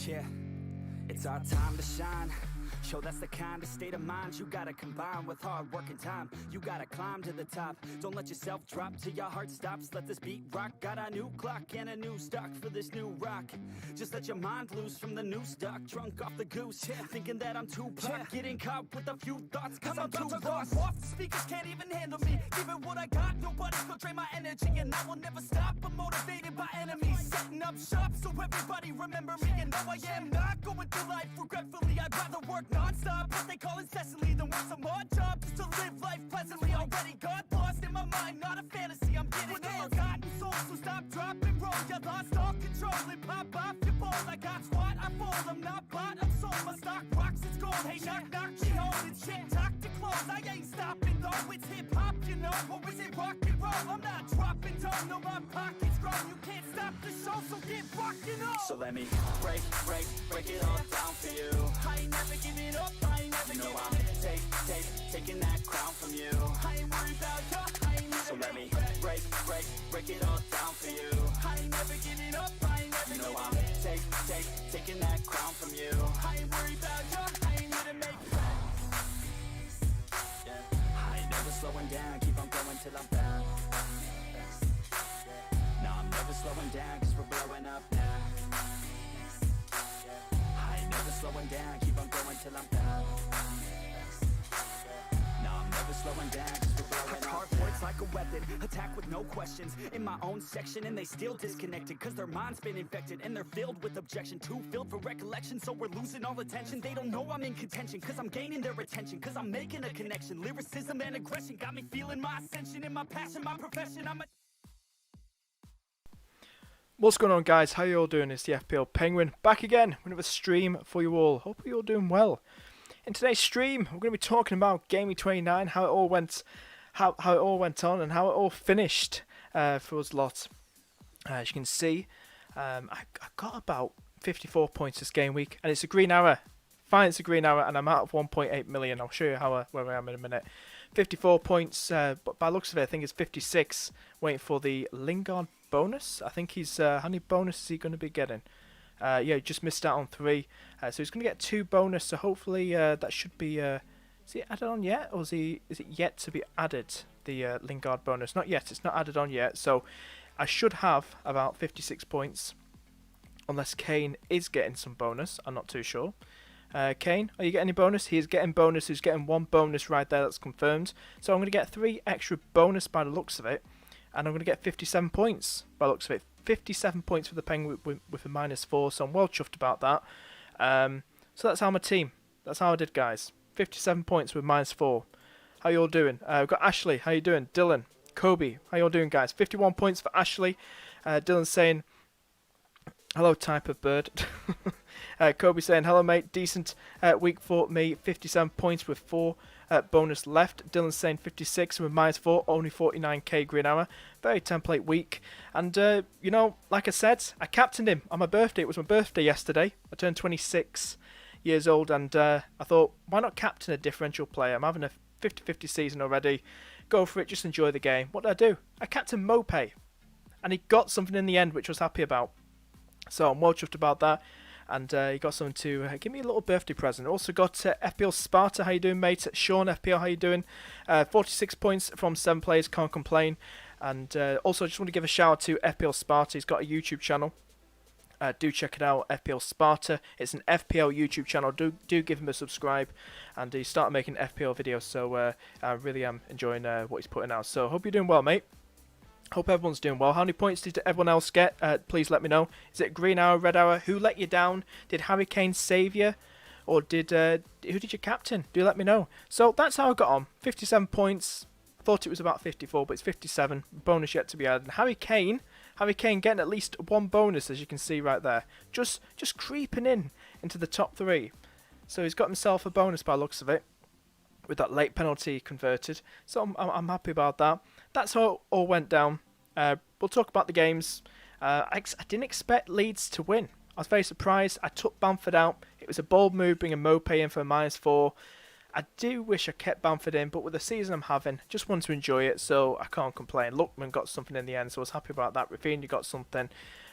Yeah, it's our time to shine. Show that's the kind of state of mind you gotta combine with hard work and time. You gotta climb to the top. Don't let yourself drop till your heart stops. Let this beat rock. Got a new clock and a new stock for this new rock. Just let your mind loose from the new stock. Drunk off the goose, yeah. Thinking that I'm too pop. Getting caught with a few thoughts cause I'm too lost. Off, the speakers can't even handle me. Giving what I got, nobody's gonna drain my energy. And I will never stop, I'm motivated by enemies. Setting up shop so everybody remember me. And no, I am not going through life regretfully. I'd rather work non-stop, what they call incessantly, than work some odd job just to live life pleasantly. Already got lost in my mind, not a fantasy, I'm getting it. Forgotten soul, so stop, drop, and roll. You lost all control and pop off your ball. I got squat, I fall, I'm not bought, I'm sold. My stock rocks, it's gold. Hey, knock, knock, she home. It's shit, talk to close. I ain't stopping though, it's hip-hop, you know. Or is it rock and roll? I'm not dropping tone, no, my pocket's grown. You can't stop the show, so get rockin' up. So let me break it all down for you. I ain't never giving up, I ain't never giving up. Taking that crown from you. I ain't worried about you, I ain't never. So let me break it all down for you. I ain't never giving up, I ain't never giving up. I'm taking that crown from you. I ain't worried about you, I ain't here to make friends. Yeah. I ain't never slowing down, keep on going till I'm down. No, I'm never slowing down, cause we're blowing up now. I ain't never slowing down, keep on going till I'm down. No, I'm never slowing down, cause we're blowing up. Hard words like a weapon, attack with no questions. In my own section and they still disconnected, cause their mind's been infected and they're filled with objection. Too filled for recollection, so we're losing all attention. They don't know I'm in contention, cause I'm gaining their attention, cause I'm making a connection. Lyricism and aggression got me feeling my ascension. In my passion, my profession, I'm a... What's going on, guys? How you all doing? It's the FPL Penguin back again with another stream for you all. Hope you're all doing well. In today's stream, we're going to be talking about GAMEWEEK29, how it all went on, and how it all finished for us lot. As you can see, I got about 54 points this game week, and it's a green hour. Fine, it's a green hour, and I'm out of 1.8 million. I'll show you where I am in a minute. 54 points, but by the looks of it, I think it's 56. Waiting for the Lingard bonus. I think he's how many bonuses is he going to be getting? Yeah, he just missed out on 3, so he's going to get 2 bonus. So hopefully that should be. Is it added on yet, or is it yet to be added? The Lingard bonus, not yet. It's not added on yet. So I should have about 56 points, unless Kane is getting some bonus. I'm not too sure. Kane, are you getting any bonus? He is getting bonus. He's getting 1 bonus right there. That's confirmed. So I'm going to get 3 extra bonus by the looks of it. And I'm going to get 57 points by the looks of it. 57 points for the Penguin with a -4. So I'm well chuffed about that. So that's how my team. That's how I did, guys. 57 points with -4. How you all doing? We've got Ashley. How you doing? Dylan. Kobe. How you all doing, guys? 51 points for Ashley. Dylan saying... Hello, type of bird. Kobe saying, hello, mate. Decent week for me. 57 points with 4 bonus left. Dylan saying 56 with -4. Only 49k green hour. Very template week. And, you know, like I said, I captained him on my birthday. It was my birthday yesterday. I turned 26 years old. And I thought, why not captain a differential player? I'm having a 50-50 season already. Go for it. Just enjoy the game. What did I do? I captained Mope. And he got something in the end, which I was happy about. So I'm well chuffed about that, and he got someone to give me a little birthday present. Also got FPL Sparta, how you doing, mate? Sean FPL, how you doing? 46 points from 7 players, can't complain. And also I just want to give a shout out to FPL Sparta. He's got a YouTube channel. Do check it out, FPL Sparta. It's an FPL YouTube channel. Do give him a subscribe, and he started making FPL videos. So I really am enjoying what he's putting out. So hope you're doing well, mate. Hope everyone's doing well. How many points did everyone else get? Please let me know. Is it green hour, red hour? Who let you down? Did Harry Kane save you? Or did who did you captain? Do let me know. So that's how I got on. 57 points. I thought it was about 54, but it's 57. Bonus yet to be added. And Harry Kane getting at least 1 bonus, as you can see right there. Just creeping into the top 3. So he's got himself a bonus by the looks of it, with that late penalty converted. So I'm happy about that. That's how it all went down. We'll talk about the games. I didn't expect Leeds to win. I was very surprised. I took Bamford out. It was a bold move bringing Mope in for a -4. I do wish I kept Bamford in, but with the season I'm having, just want to enjoy it, so I can't complain. Lookman got something in the end, so I was happy about that. Rafinha got something.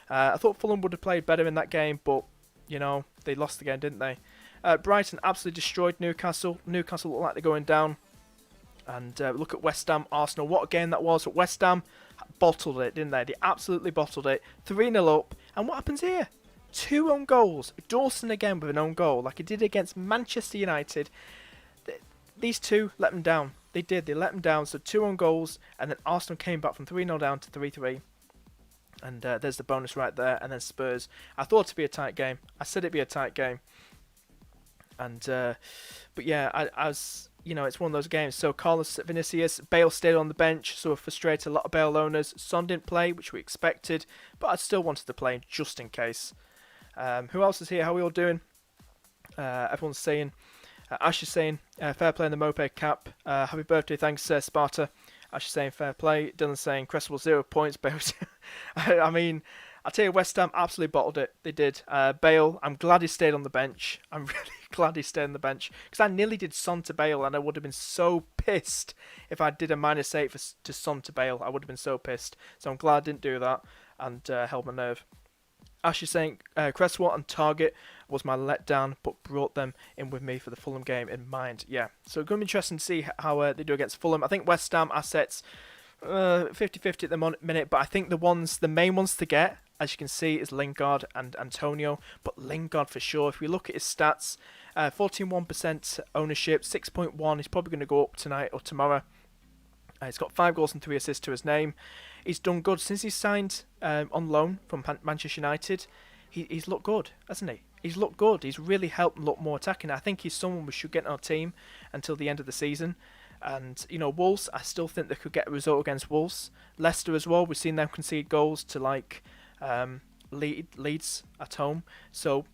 I thought Fulham would have played better in that game, but You know, they lost the game, didn't they? Brighton absolutely destroyed Newcastle. Newcastle look like they're going down. And look at West Ham, Arsenal. What a game that was. West Ham bottled it, didn't they? They absolutely bottled it. 3-0 up. And what happens here? 2 own goals. Dawson again with an own goal, like he did against Manchester United. These two let them down. They did. They let them down. So 2 own goals. And then Arsenal came back from 3-0 down to 3-3. And there's the bonus right there. And then Spurs. I thought it'd be a tight game. I said it'd be a tight game. And but yeah, I was, you know, it's one of those games. So Carlos Vinicius, Bale stayed on the bench, so it frustrated a lot of Bale owners. Son didn't play, which we expected, but I still wanted to play just in case. Who else is here? How are we all doing? Everyone's saying, Ash is saying, fair play in the Moped cap. Happy birthday, thanks Sparta. Ash is saying fair play. Dylan's saying Cresswell 0 points. Bale. I mean, I tell you, West Ham absolutely bottled it. They did. Bale, I'm glad he stayed on the bench. I'm really glad he stayed on the bench. Because I nearly did Son to Bale, and I would have been so pissed if I did a -8 to Son to Bale. I would have been so pissed. So I'm glad I didn't do that, and held my nerve. Ash is saying, Cresswell and Target was my letdown, but brought them in with me for the Fulham game in mind. Yeah, so it's going to be interesting to see how they do against Fulham. I think West Ham assets 50-50 at the minute, but I think the main ones to get, as you can see, is Lingard and Antonio. But Lingard for sure. If we look at his stats, 14.1% ownership, 6.1. He's probably going to go up tonight or tomorrow. He's got 5 goals and 3 assists to his name. He's done good since he signed on loan from Manchester United. He's looked good, hasn't he? He's looked good. He's really helped look more attacking. I think he's someone we should get in our team until the end of the season. And, you know, Wolves, I still think they could get a result against Wolves. Leicester as well, we've seen them concede goals to, like, Leeds at home. So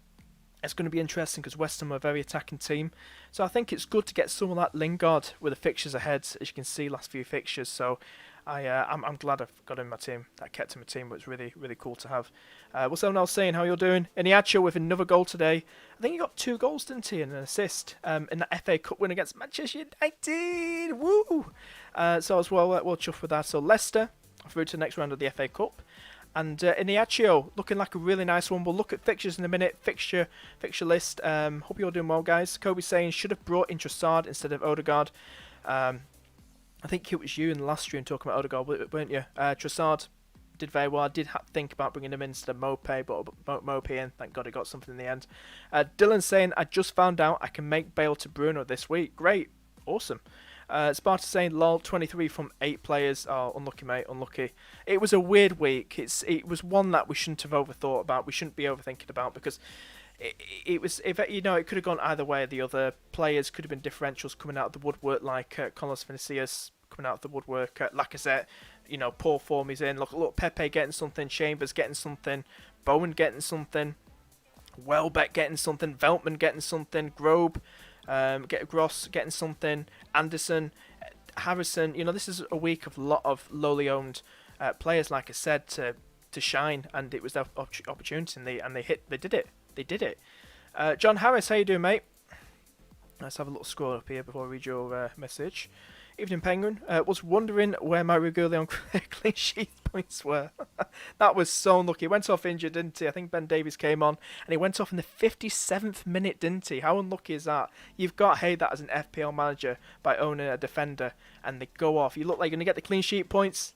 it's going to be interesting because West Ham are a very attacking team. So I think it's good to get someone like Lingard with the fixtures ahead, as you can see, last few fixtures. So I'm glad I've got him in my team. I kept him in my team, but it's really, really cool to have. What's everyone else saying? How you're doing? Iniacho with another goal today. I think he got 2 goals, didn't he, and an assist in that FA Cup win against Manchester United. Woo! So as well chuffed with that. So Leicester through to the next round of the FA Cup. And Iniacho looking like a really nice one. We'll look at fixtures in a minute. Fixture list. Hope you're doing well, guys. Kobe saying should have brought in Trossard instead of Odegaard. I think it was you in the last stream talking about Odegaard, weren't you? Trossard did very well. I did think about bringing him in instead of Mopé, but Mopé in. Thank God he got something in the end. Dylan saying, I just found out I can make Bale to Bruno this week. Great. Awesome. Sparta saying, lol, 23 from 8 players. Oh, unlucky, mate, unlucky. It was a weird week. It was one that we shouldn't have overthought about. We shouldn't be overthinking about because it was, if you know, it could have gone either way. The other players could have been differentials coming out of the woodwork, like Carlos Vinicius coming out of the woodwork, Lacazette, you know, poor form he's in. Look, Pepe getting something, Chambers getting something, Bowen getting something, Welbeck getting something, Veltman getting something, Grobe, Gross getting something, Anderson, Harrison. You know, this is a week of a lot of lowly owned players, like I said, to shine, and it was their opportunity, and they did it. John Harris, how you doing, mate? Let's have a little scroll up here before I read your message. Evening Penguin, was wondering where my Regulion clean sheet points were. That was so unlucky. He went off injured, didn't he? I think Ben Davies came on, and he went off in the 57th minute, didn't he? How unlucky is that? You've got to hate that as an FPL manager by owning a defender, and they go off. You look like you're going to get the clean sheet points.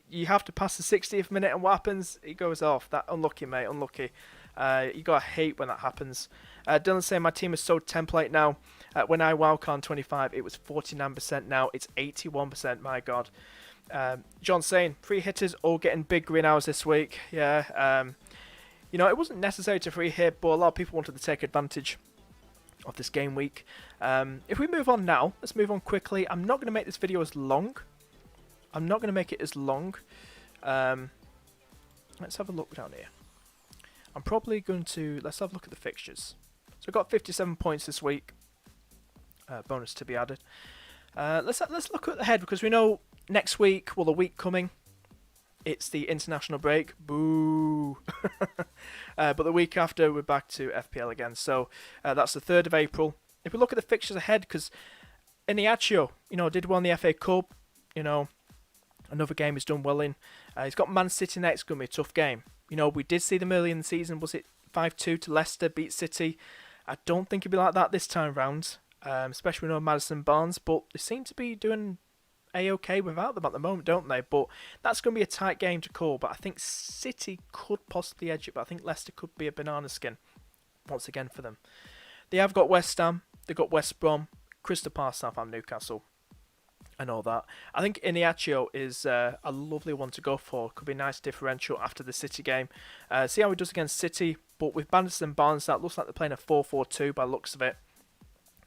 You have to pass the 60th minute, and what happens? He goes off. That unlucky, mate, unlucky. You got to hate when that happens. Dylan saying my team is so template now. When I wildcard 25, it was 49%. Now it's 81%. My God. John saying 3 hitters all getting big green hours this week. Yeah. You know, it wasn't necessary to free hit, but a lot of people wanted to take advantage of this game week. If we move on now, let's move on quickly. I'm not going to make this video as long. Let's have a look down here. I'm probably going to, let's have a look at the fixtures. So we've got 57 points this week. Bonus to be added. Let's look at the head, because we know next week, well, the week coming, it's the international break. Boo! But the week after, we're back to FPL again. So that's the 3rd of April. If we look at the fixtures ahead, because Iniacho, you know, did well in the FA Cup. You know, another game he's done well in. He's got Man City next. Going to be a tough game. You know, we did see them early in the season. Was it 5-2 to Leicester, beat City. I don't think it'll be like that this time round, especially with no Madison Barnes, but they seem to be doing A-OK without them at the moment, don't they? But that's going to be a tight game to call, but I think City could possibly edge it, but I think Leicester could be a banana skin once again for them. They have got West Ham, they've got West Brom, Crystal Palace, Southampton, Newcastle, and all that. I think Iniacho is a lovely one to go for. Could be a nice differential after the City game. See how he does against City, but with Bandison and Barnes, that looks like they're playing a 4-4-2 by the looks of it.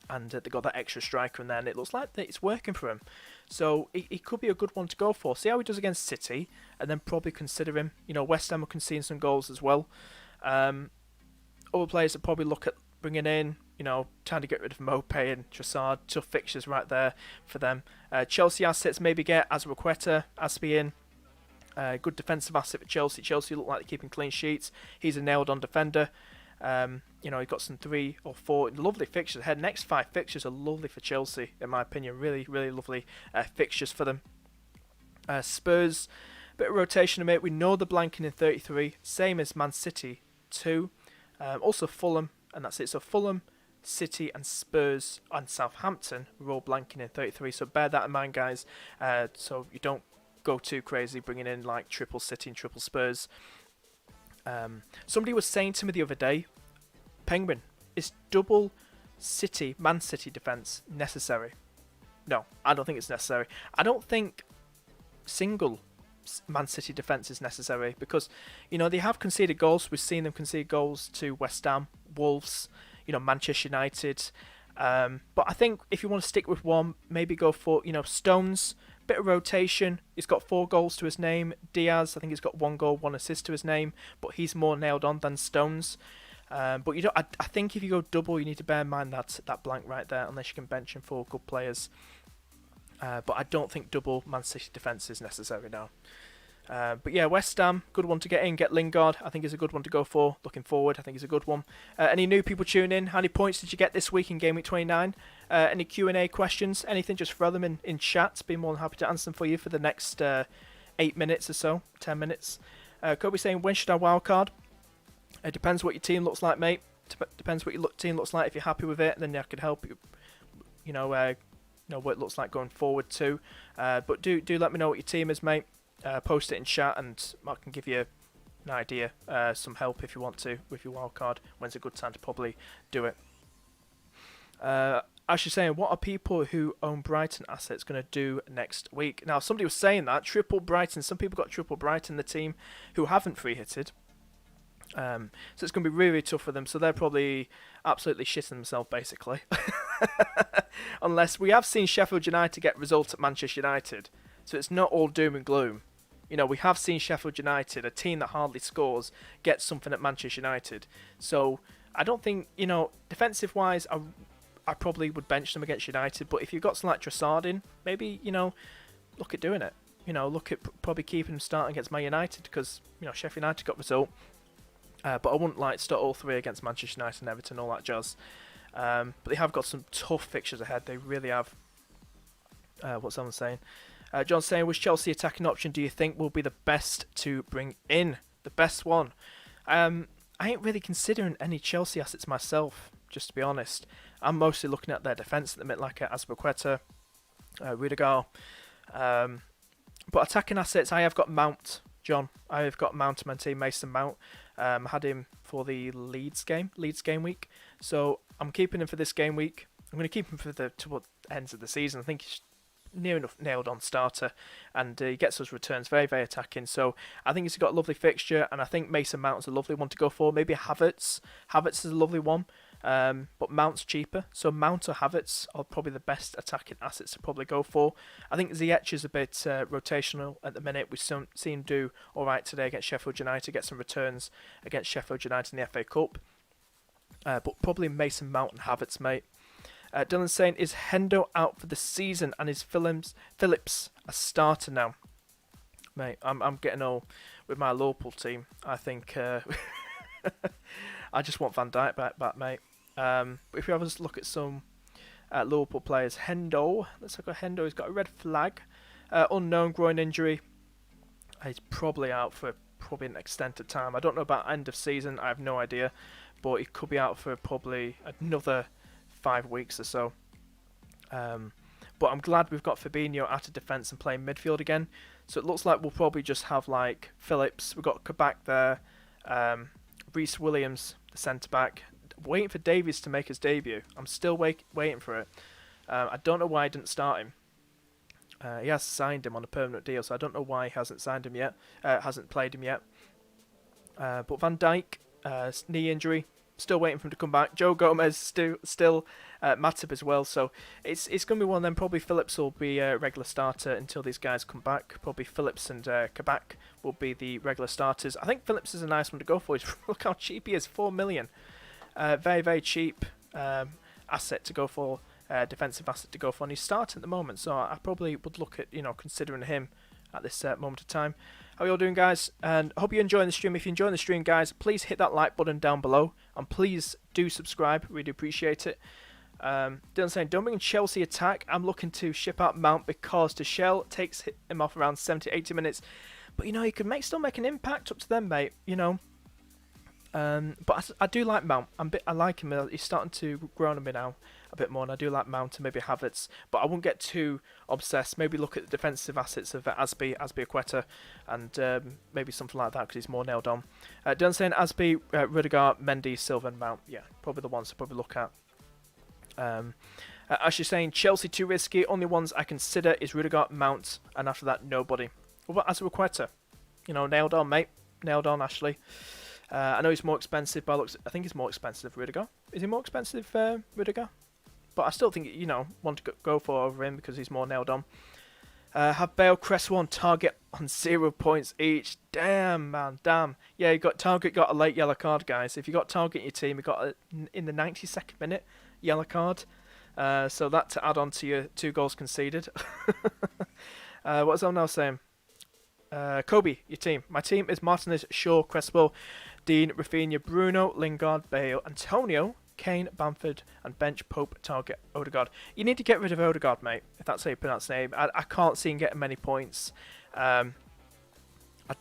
And they've got that extra striker in there, and it looks like it's working for him. So he could be a good one to go for. See how he does against City, and then probably consider him. You know, West Ham are conceding some goals as well. Other players that probably look at bringing in, you know, trying to get rid of Mopé and Trossard. Tough fixtures right there for them. Chelsea assets maybe get Azpilicueta, Aspian. Good defensive asset for Chelsea. Chelsea look like they're keeping clean sheets. He's a nailed-on defender. You know, he got some 3 or 4 lovely fixtures ahead. Next 5 fixtures are lovely for Chelsea, in my opinion. Really, really lovely fixtures for them. Spurs, bit of rotation to make. We know they're blanking in 33, same as Man City 2. Also Fulham, and that's it. So Fulham, City and Spurs and Southampton are all blanking in 33. So bear that in mind, guys. So you don't go too crazy bringing in like triple City and triple Spurs. Somebody was saying to me the other day, Penguin, is double City, Man City defence necessary? No, I don't think it's necessary. I don't think single Man City defence is necessary because, you know, they have conceded goals. We've seen them concede goals to West Ham, Wolves, you know, Manchester United. But I think if you want to stick with one, maybe go for, you know, Stones. Bit of rotation. He's got 4 goals to his name. Diaz, I think he's got 1 goal, 1 assist to his name, but he's more nailed on than Stones. But you don't. I think if you go double, you need to bear in mind that blank right there, unless you can bench him for good players. But I don't think double Man City defence is necessary now. But yeah, West Ham, good one to get in. Get Lingard, I think is a good one to go for. Looking forward, I think is a good one. Any new people tune in? How many points did you get this week in Game Week 29? Any Q&A questions? Anything, just throw them in chat. Be more than happy to answer them for you for the next 8 minutes or so, 10 minutes. Kobe saying, when should I wildcard? It depends what your team looks like, mate. Depends what your team looks like. If you're happy with it, then I could help you. You know what it looks like going forward too. But do let me know what your team is, mate. Post it in chat, and I can give you an idea, some help if you want to with your wildcard. When's a good time to probably do it? Actually saying, what are people who own Brighton assets going to do next week? Now, somebody was saying that triple Brighton. Some people got triple Brighton, the team who haven't free hitted. So it's going to be really, really tough for them. So they're probably absolutely shitting themselves, basically. Unless we have seen Sheffield United get results at Manchester United. So it's not all doom and gloom. You know, we have seen Sheffield United, a team that hardly scores, get something at Manchester United. So I don't think, you know, defensive-wise, I probably would bench them against United. But if you've got some like Trossard in, maybe, you know, look at doing it. You know, look at probably keeping them starting against Man United because, you know, Sheffield United got result. But I wouldn't like start all 3 against Manchester United and Everton, all that jazz. But they have got some tough fixtures ahead. They really have. What's someone saying? John saying, which Chelsea attacking option do you think will be the best to bring in? The best one? I ain't really considering any Chelsea assets myself, just to be honest. I'm mostly looking at their defence at the minute, like Azpilicueta, Rudiger. But attacking assets, I have got Mount, John. I have got Mount in my team, Mason Mount. I had him for the Leeds game week. So I'm keeping him for this game week. I'm going to keep him for towards the ends of the season. I think he's near enough nailed on starter, and he gets us returns, very, very attacking. So I think he's got a lovely fixture, and I think Mason Mount's a lovely one to go for. Maybe Havertz. Havertz is a lovely one, but Mount's cheaper. So Mount or Havertz are probably the best attacking assets to probably go for. I think Ziyech is a bit rotational at the minute. We've seen him do all right today against Sheffield United, get some returns against Sheffield United in the FA Cup. But probably Mason Mount and Havertz, mate. Dylan's saying, is Hendo out for the season and is Phillips a starter now? Mate, I'm getting old with my Liverpool team. I think I just want Van Dijk back, mate. But if you have a look at some Liverpool players, Hendo, let's look at Hendo. He's got a red flag, unknown groin injury. He's probably out for probably an extended time. I don't know about end of season. I have no idea, but he could be out for probably another 5 weeks or so. But I'm glad we've got Fabinho out of defence and playing midfield again. So it looks like we'll probably just have like Phillips. We've got Kabak there, Reece Williams, the centre back. Waiting for Davies to make his debut. I'm still waiting for it. I don't know why I didn't start him. He has signed him on a permanent deal, so I don't know why he hasn't signed him yet. Hasn't played him yet. But Van Dijk, knee injury, still waiting for him to come back. Joe Gomez still Matip as well. So it's going to be one of them. Probably Phillips will be a regular starter until these guys come back. Probably Phillips and Kabak will be the regular starters. I think Phillips is a nice one to go for. Look how cheap he is, 4 million. Very, very cheap asset to go for. Defensive asset to go for, and he's starting at the moment, so I probably would look at considering him at this moment of time. How are you all doing, guys? And I hope you're enjoying the stream. If you're enjoying the stream, guys, please hit that like button down below, and please do subscribe. We do appreciate it. Dylan saying, don't bring Chelsea attack. I'm looking to ship out Mount because Tuchel takes him off around 70-80 minutes, but he could still make an impact. Up to them, mate. But I do like Mount. I like him. He's starting to grow on me now a bit more, and I do like Mount and maybe Havertz, but I won't get too obsessed. Maybe look at the defensive assets of Asby Aqueta, and maybe something like that because he's more nailed on. Dylan saying Asby, Rudiger, Mendy, Silva, and Mount. Yeah, probably the ones to probably look at. Ashley saying Chelsea too risky. Only ones I consider is Rudiger, Mount, and after that nobody. What about Azpilicueta? Nailed on, mate. Nailed on, Ashley. I know he's more expensive, but I think he's more expensive, Rudiger. Is he more expensive, Rudiger? But I still think, want to go for over him because he's more nailed on. Have Bale, Cresswell, and Target on 0 points each. Damn, man, damn. Yeah, Target got a late yellow card, guys. If you got Target in your team, you got in the 92nd minute yellow card. So that to add on to your 2 goals conceded. What was I now saying? Kobe, your team. My team is Martinez, Shaw, Cresswell, Dean, Rafinha, Bruno, Lingard, Bale, Antonio, Kane, Bamford, and bench Pope, Target, Odegaard. You need to get rid of Odegaard, mate, if that's how you pronounce his name. I can't see him getting many points. I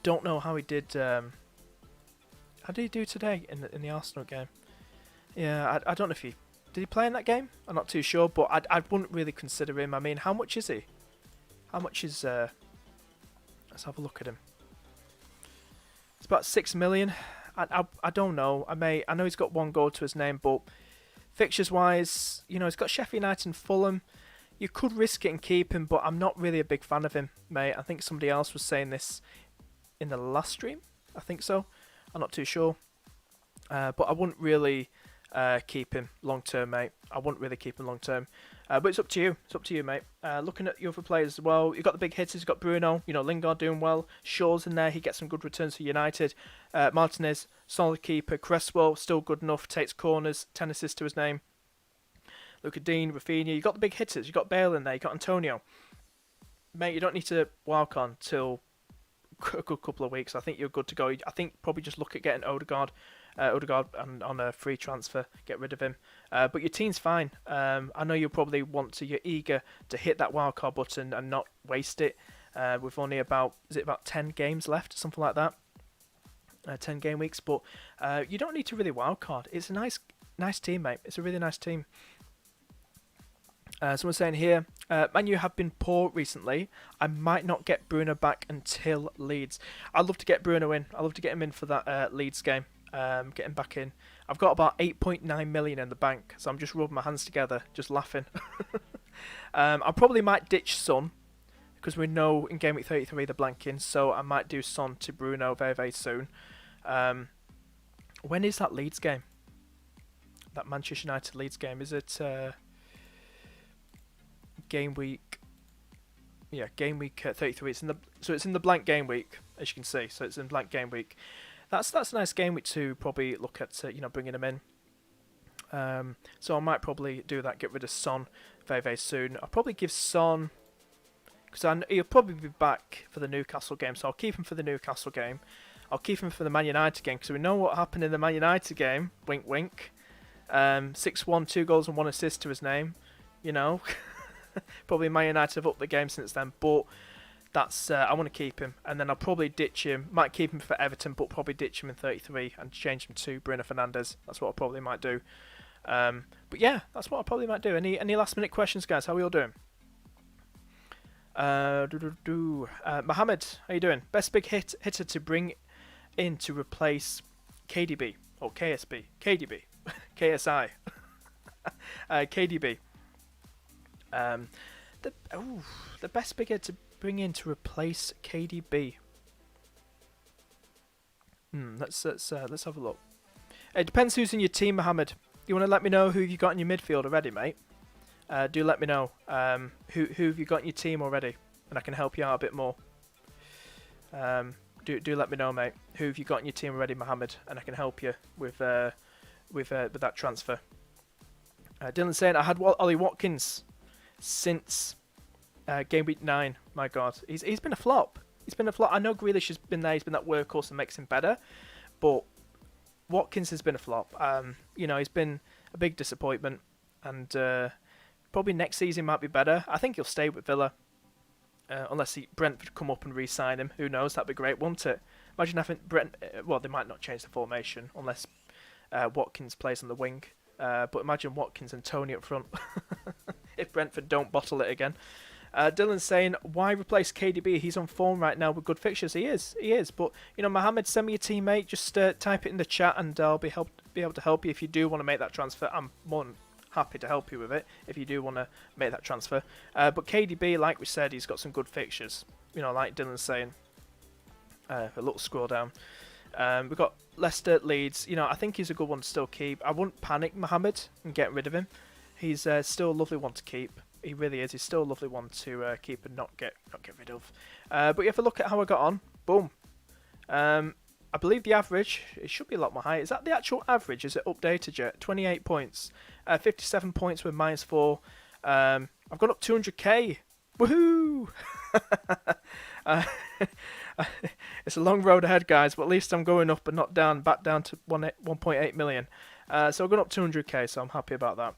don't know how he did. How did he do today in the Arsenal game? Yeah, I don't know if did he play in that game? I'm not too sure, but I wouldn't really consider him. I mean, how much is he? How much is... let's have a look at him. It's about 6 million. I don't know. I know he's got 1 goal to his name, but fixtures wise, he's got Sheffield United and Fulham. You could risk it and keep him, but I'm not really a big fan of him, mate. I think somebody else was saying this in the last stream. I think so. I'm not too sure. But I wouldn't really keep him long term, mate. I wouldn't really keep him long term. But it's up to you. It's up to you, mate. Looking at the other players as well, you've got the big hitters. You've got Bruno, Lingard doing well. Shaw's in there. He gets some good returns for United. Martinez, solid keeper. Cresswell, still good enough. Takes corners. 10 assists to his name. Look at Dean, Rafinha. You've got the big hitters. You've got Bale in there. You've got Antonio. Mate, you don't need to walk on till a good couple of weeks. I think you're good to go. I think probably just look at getting Odegaard on a free transfer, get rid of him. But your team's fine. I know you'll probably you're eager to hit that wildcard button and not waste it. With only about 10 games left, something like that. 10 game weeks, but you don't need to really wildcard. It's a nice team, mate. It's a really nice team. Someone's saying here, Man U have been poor recently. I might not get Bruno back until Leeds. I'd love to get Bruno in. I'd love to get him in for that Leeds game. Get him back in. I've got about 8.9 million in the bank, so I'm just rubbing my hands together, just laughing. I probably might ditch Son, because we know in Game Week 33 they're blanking, so I might do Son to Bruno very, very soon. When is that Leeds game? That Manchester United Leeds game? Is it Game Week? Yeah, Game Week 33. It's in the blank Game Week, as you can see. So it's in blank Game Week. That's a nice game week to probably look at, bringing him in. So I might probably do that, get rid of Son very, very soon. I'll probably give Son, because he'll probably be back for the Newcastle game, so I'll keep him for the Newcastle game. I'll keep him for the Man United game, because we know what happened in the Man United game. Wink, wink. 6-1, 2 goals and 1 assist to his name. Probably Man United have upped the game since then, but that's I want to keep him, and then I'll probably ditch him. Might keep him for Everton, but probably ditch him in 33 and change him to Bruno Fernandes. That's what I probably might do. But yeah, that's what I probably might do. Any last minute questions, guys? How are we all doing? Mohammed, how you doing? Best big hitter to bring in to replace KDB or KSB, KDB, KSI, KDB. The best big hitter to bring in to replace KDB. Let's have a look. It depends who's in your team, Mohammed. You want to let me know who you got in your midfield already, mate? Do let me know who have you got in your team already, and I can help you out a bit more. Do let me know, mate. Who have you got in your team already, Mohammed, and I can help you with that transfer. Dylan saying I had Ollie Watkins since game week 9. My God, he's been a flop. He's been a flop. I know Grealish has been there. He's been that workhorse and makes him better, but Watkins has been a flop. He's been a big disappointment, and probably next season might be better. I think he'll stay with Villa, unless Brentford come up and re-sign him. Who knows? That'd be great, wouldn't it? Imagine having well, they might not change the formation unless Watkins plays on the wing. But imagine Watkins and Tony up front if Brentford don't bottle it again. Dylan's saying, why replace KDB? He's on form right now with good fixtures. He is. But, Mohammed, send me your teammate. Just type it in the chat and I'll be able to help you if you do want to make that transfer. I'm more than happy to help you with it if you do want to make that transfer. But KDB, like we said, he's got some good fixtures. Like Dylan's saying. A little scroll down. We've got Leicester, Leeds. I think he's a good one to still keep. I wouldn't panic Mohammed and get rid of him. He's still a lovely one to keep. He really is. He's still a lovely one to keep and not get rid of. But you have a look at how I got on. Boom. I believe the average, it should be a lot more high. Is that the actual average? Is it updated yet? 28 points. 57 points with -4. I've gone up 200k. Woohoo! It's a long road ahead, guys, but at least I'm going up and not down, back down to 1.8 million. So I've gone up 200k, so I'm happy about that.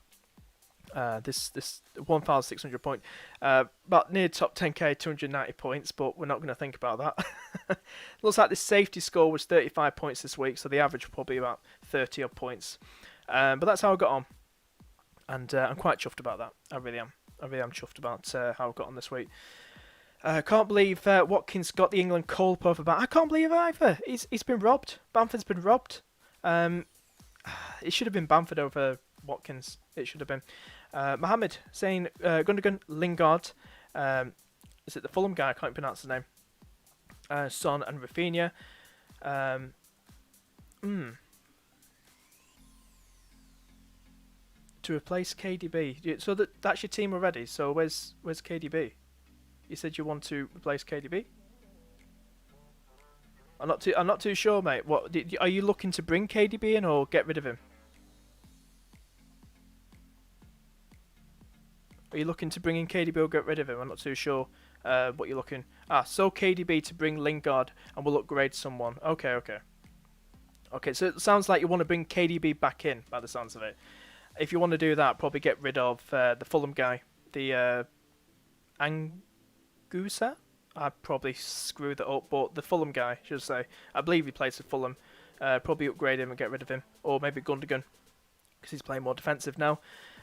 This 1,600 point, about near top 10k, 290 points, but we're not going to think about that. Looks like the safety score was 35 points this week, so the average will probably about 30 odd points. But that's how I got on, and I'm quite chuffed about that. I really am chuffed about how I got on this week. Can't believe Watkins got the England coal over Bamford. I can't believe it either. He's been robbed. Bamford's been robbed. It should have been Bamford over Watkins. It should have been. Mohammed saying Gundogan, Lingard. Is it the Fulham guy? I can't pronounce his name. Son and Rafinha. To replace KDB. So that's your team already. So where's KDB? You said you want to replace KDB. I'm not too sure, mate. What are you looking to bring KDB in or get rid of him? Are you looking to bring in KDB or get rid of him? I'm not too sure what you're looking. So KDB to bring Lingard and we'll upgrade someone. Okay. Okay, so it sounds like you want to bring KDB back in by the sounds of it. If you want to do that, probably get rid of the Fulham guy, the Anguissa. I'd probably screw that up, but the Fulham guy, should I say. I believe he plays for Fulham. Probably upgrade him and get rid of him. Or maybe Gundogan, because he's playing more defensive now.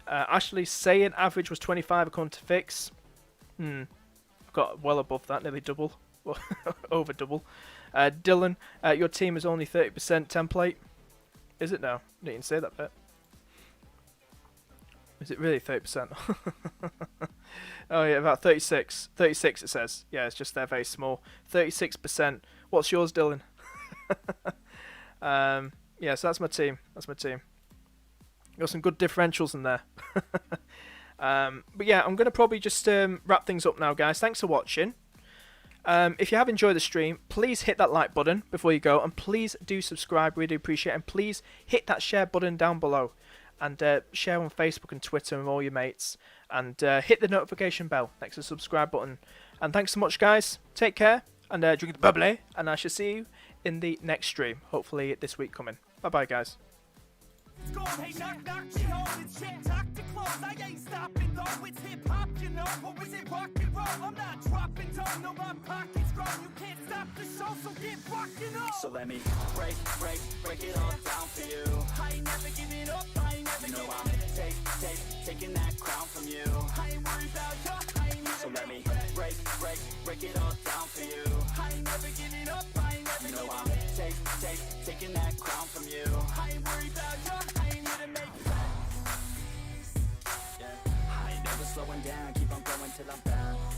Ashley saying average was 25 according to Fix. Got well above that, nearly double. Over double. Dylan, your team is only 30% template. Is it now? You didn't say that bit. Is it really 30%? Oh yeah, about 36. 36 it says. Yeah, it's just they're very small. 36%. What's yours, Dylan? Yeah, so that's my team. Got some good differentials in there. But yeah, I'm going to probably just wrap things up now, guys. Thanks for watching. If you have enjoyed the stream, please hit that like button before you go. And please do subscribe. We do appreciate it. And please hit that share button down below. And share on Facebook and Twitter with all your mates. And hit the notification bell next to the subscribe button. And thanks so much, guys. Take care. And drink the bubbly. And I shall see you in the next stream. Hopefully this week coming. Bye-bye, guys. score. Hey, knock, knock, she holding shit, talk to close. I ain't stopping though, it's hip-hop, you know. Or is it rock and roll? I'm not dropping down, no, my pocket's grown. You can't stop the show, so get rockin' up. So let me break it all down for you. I ain't never giving up, I ain't never giving up. Taking that crown from you. I ain't worried about you, I ain't never. So let me break it all down for you. I ain't never giving up, I ain't never giving up. I'm taking that crown from you. I ain't worried about you, I ain't here to make friends. Yeah. I ain't never slowing down, keep on going till I'm found.